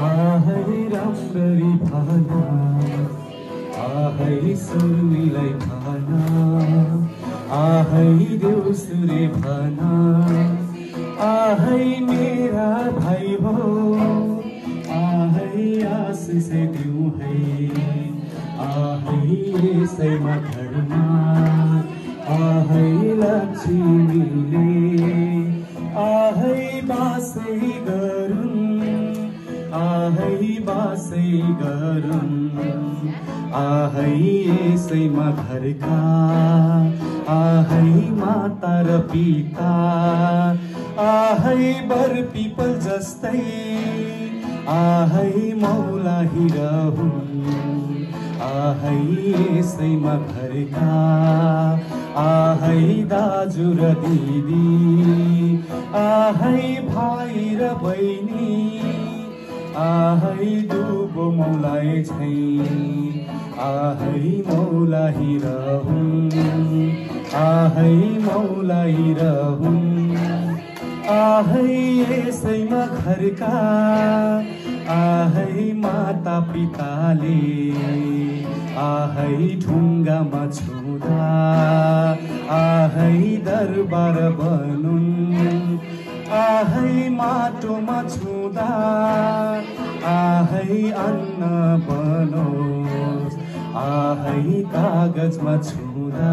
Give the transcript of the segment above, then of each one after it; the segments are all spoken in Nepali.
आहै राम्ररी भन आहै सुर्मीलाई भन आहै देउसुरे भन आहै मेरा भाइ हो आहै आशिष दिउँ है आहै यसैमा घरमा आहै लक्ष्मीले आहै बासै गरुन् आहै बासै गरुन् आहै यसैमा घरका आहै माता र पिता आहै बर पिपल जस्तै आहै मौलाही रहून् आहै यसैमा घरका आहै दाजु र दिदी आहै भाइ र बहिनी आहै दुबो मौलाई छै आहै मौलाही रहून् आहै मौलाही रहून् आहै यसैमा घरका आहै माता पिताले आहै ढुङ्गामा छुँदा आहै दरबार बनुन् आहै माटोमा छुँदा आहै अन्न बनोस् आहै कागजमा छुँदा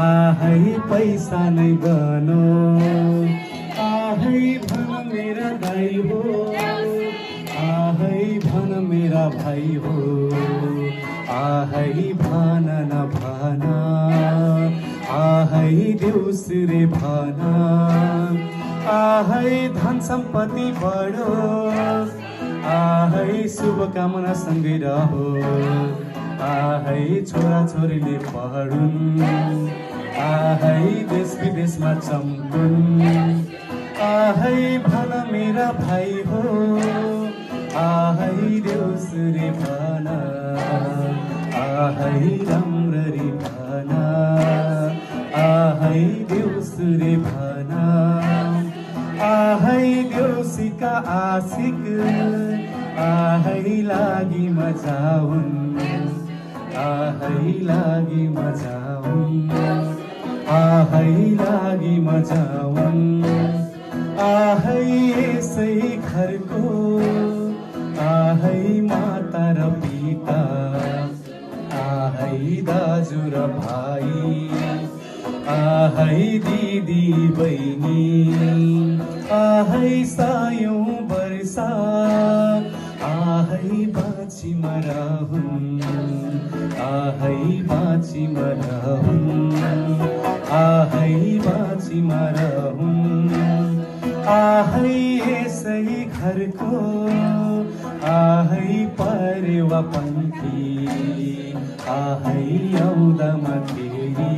आहै पैसा नै बनोस् आहै भन मेरा दाइ हो आहै भन मेरा भाइ हो आहै भन न भन आहै देउसुरे भन आहै धन सम्पत्ति बढोस् आहै शुभकामना सँगै रहोस् आहै छोरा छोरीले पढुन् आहै देश विदेशमा चम्कुन् आहै भन मेरा भाइ हो आहै देउसुरे भन आहै राम्ररी भन आहै देउसुरे भन आहै देउसीका आशिक आहै लागि मजाउन् आहै लागि मजाउन् आहै लागि मजाउन् आहै यसै घरको आहै माता र पिता आहै दाजु र भाइ आहै दिदी बहिनी आहै सायौं वर्ष आहै बाँची मरहुन् आहै बाँची मरहुन् आहै बाँची मरहुन् आहै यसै घरको आहै परेवा पन्थी आहै आउँदामा फेरि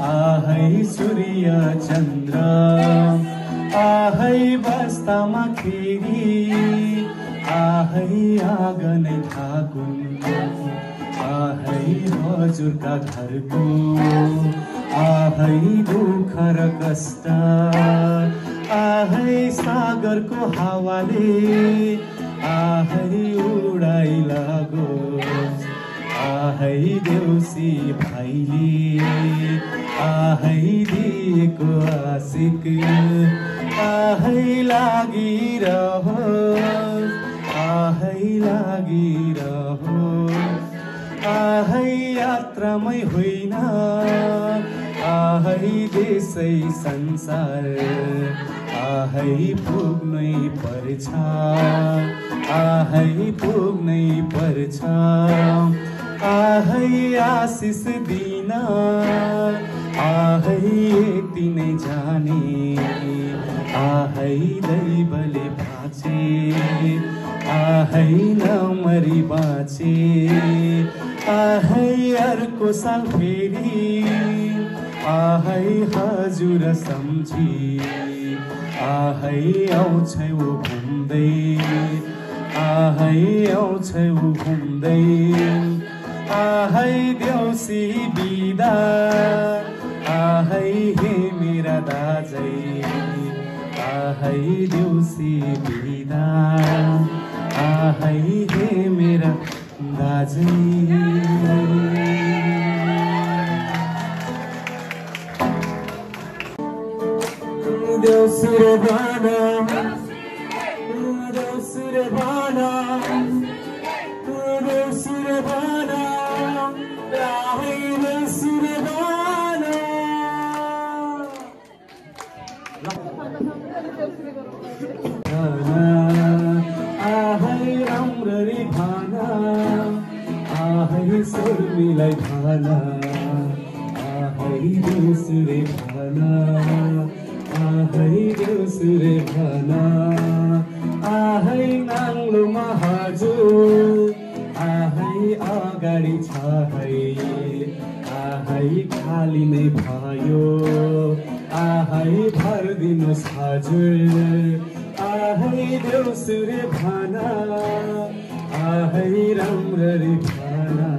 आहै सूर्य चन्द्र आहै बस्तामा फेरि आहै आँगनै थाकुन् आहै हजुरका घरको आहै दुःख र कष्ट आहै सागरको हावाले आहै उडाइ लागोस् आहै देउसी भाइले आहै दिएको आशिक आहै लागिरहोस् आहै लागिरहोस् आहै यात्रामै होइन आहै देशै संसार आहै पुग्नै पर्छ आहै पुग्नै पर्छ आहै आशिष दिन आहै यति नै जाने आहै दैवले बाँचे आहै नमरी बाँचे आहै अर्को साल फेरि आहै हजुर सम्झी आहै आउँछौ घुम्दै आहै आउँछौ घुम्दै आहै देउसी बिदा आहै हे मेरा दाजै आहै देउसी बिदा। बिदा आहै हे मेरा दाजै देउसुरे भाना देउसुरे भाना देउसुरे भाना आहै देउसुरे भाना आहै राम्ररी भाना आहै शर्मिलाई भाना आहै देउसुरे भाना आहै देउसुरे भाना आहै नाङ्लोमा हजुर आहै अगाडि छ है आहै खाली नै भयो आहै भरिदिनुहोस् हजुर आहै देउसुरे भाना आहै राम्ररी भाना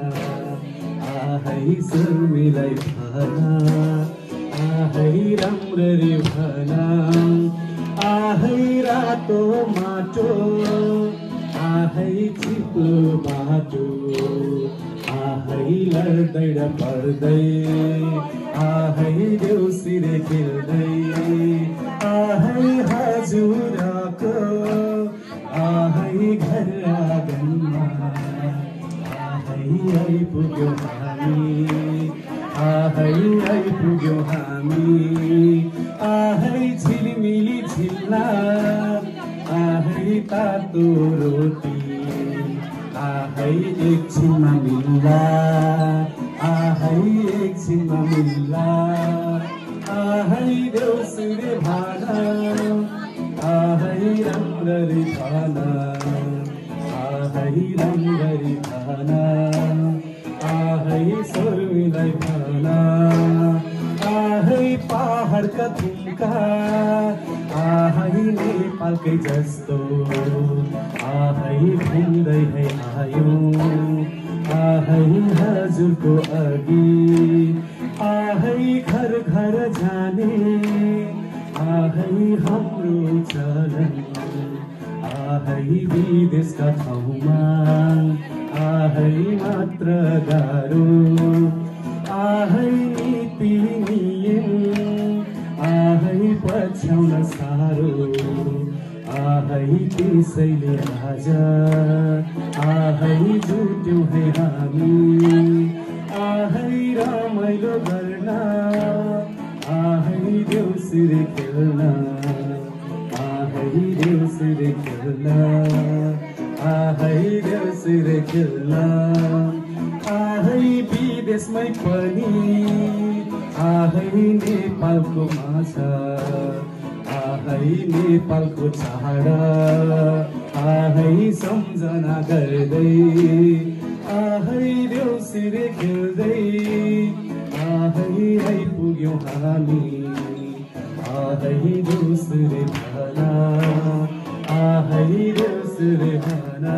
आहै शर्मिलाई भाना आहै राम्ररी भाना आहै रातो माटो आहै चिप्लो बाटो आहै लड्दै र पर्दै आहै देउसुरे खेल्दै आहै हजुरको आहै घर आँगनमा आहै आइपुग्यौँ हामी आहै आइपुग्यौँ हामी आहै झिलमिली झिल्ला आहै तातो रोटी आहै एकछिनमा मिल्ला आहै एकछिनमा मिल्ला आहै देउसुरे भाना आहै राम्ररी भाना आहै राम्ररी भाना आहै शर्मिलाई भाना आहै पहाडका थुम्का आहै नेपालकै जस्तो आहै घुम्दै है आयो आहै हजुरको अघि आहै घर घर जाने आहै हाम्रो चलन आहै विदेशका ठाउँमा आहै मात्र गाह्रो आहै नीति नियम आहै पछ्याउन साह्रो आहै त्यसैले आज आहै जुट्यौँ है हामी आहै रमाइलो गर्न आहै देउसुरे खेल्न आहै देउसुरे खेल्न आहै देउसुरे खेल्न आहै विदेशमै पनि आहै नेपालको माछा आहै नेपालको चाड आहै सम्झना गर्दै आहै देउसुरे खेल्दै आहै आइपुग्यौँ हामी आहै देउसुरे भाना आहै देउसुरे भाना